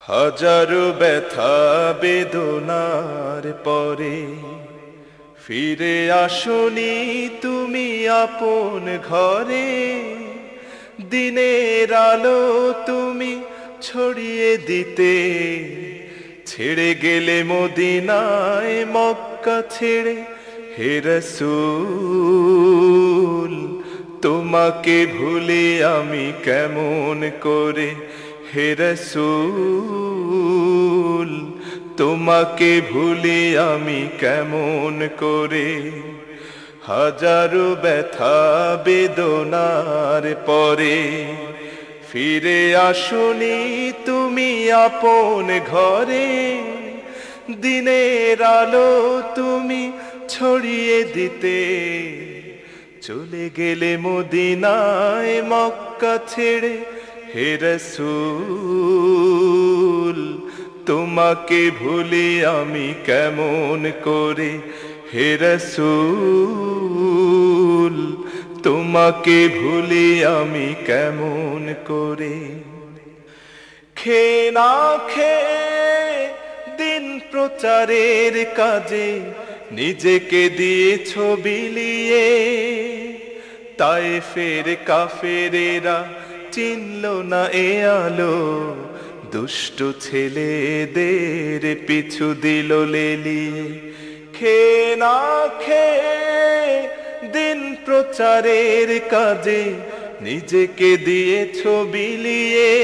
হাজারো ব্যথা বেদনার পরে ফিরে আসনি তুমি আপন ঘরে। দিনের আলো তুমি ছড়িয়ে দিতে ছেড়ে গেলে মদিনায় মক্কা ছেড়ে। হে রাসূল তোমাকে ভুলে আমি কেমন করে। হে রাসূল তোমাকে ভুলে আমি কেমন করে। হাজারো ব্যথা বেদনার পরে ফিরে আসনি তুমি আপন ঘরে। দিনের আলো তুমি ছড়িয়ে দিতে চলে গেলে মদিনায় মক্কা ছেড়ে। হে রাসূল তোমাকে ভুলি আমি কেমন করে। হে রাসূল তোমাকে ভুলি আমি কেমন করে। খেয়ে না খেয়ে দিন প্রচারের কাজে নিজেকে দিয়েছ বিলিয়ে। তায়েফের কাফেরেরা চিনল না এ আলো, দুষ্ট ছেলেদের পিছু দিল লেলিয়ে। খেয়ে না খেয়ে দিন প্রচারের কাজে নিজেকে দিয়েছ বিলিয়ে।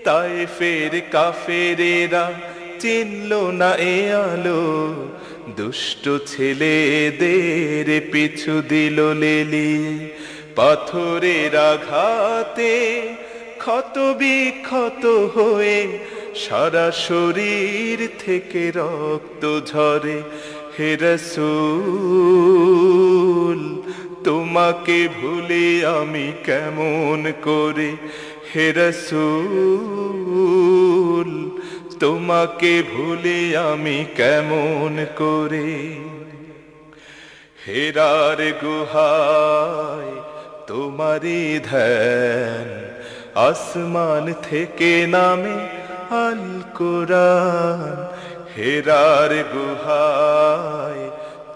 তায়েফের কাফেরেরা চিনল না এ আলো, দুষ্ট ছেলেদের পিছু দিল লেলিয়ে। পাথরের আঘাতে ক্ষত বিক্ষত হয়ে সারা শরীর থেকে রক্ত ঝরে। হে রাসূল তোমাকে ভুলে আমি কেমন করে। হে রাসূল তোমাকে ভুলে আমি কেমন করে। হেরার গুহায় তোমারই ধ্যান, আসমান থেকে নামে আল কোরআন। হেরার গুহায়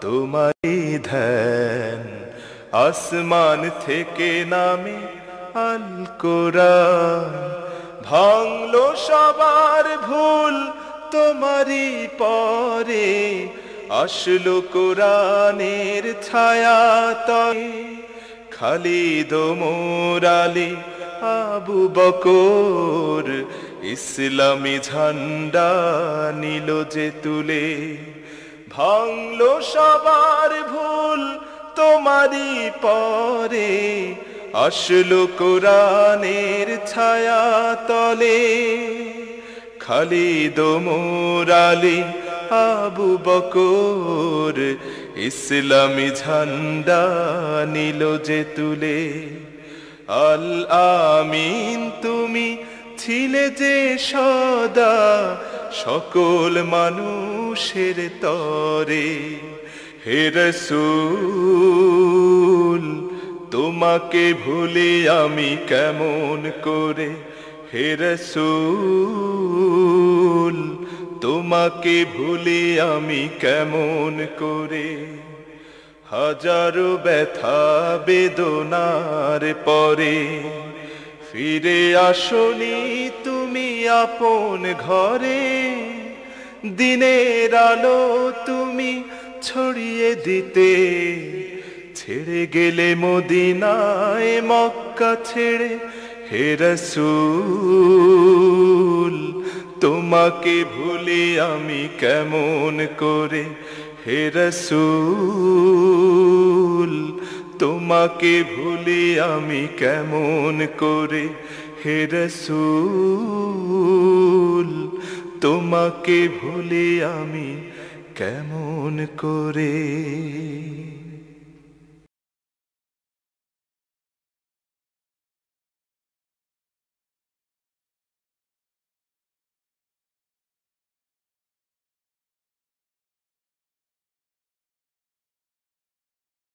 তোমারই ধ্যান, আসমান থেকে নামে আল কোরআন। ভাঙলো সবার ভুল তোমারই পরে, আসলো কোরআনের ছায়া তলে। খালিদ ওমর আলী আবু বকর ইসলামী ঝান্ডা নিল যে তুলে। ভাঙলো সবার ভুল তোমারই পরে, আসলো কোরআনের ছায়া তলে। খালিদ ওমর আলী আবু বকর ইসলামী ঝান্ডা নিল যে তুলে। আল আমিন তুমি ছিলে যে সদা সকল মানুষের তরে। হে রাসূল তোমাকে ভুলি আমি কেমন করে। হে রাসূল তোমাকে ভুলি আমি কেমন করে। হাজারো ব্যথা বেদনার পরে ফিরে আসনি তুমি আপন ঘরে। দিনের আলো তুমি ছড়িয়ে দিতে ছেড়ে গেলে মদিনায় মক্কা ছেড়ে। হে রাসূল তোমাকে ভুলি আমি কেমন করে। হে রাসূল তোমাকে ভুলি আমি কেমন করে। হে রাসূল তোমাকে ভুলি আমি কেমন করে।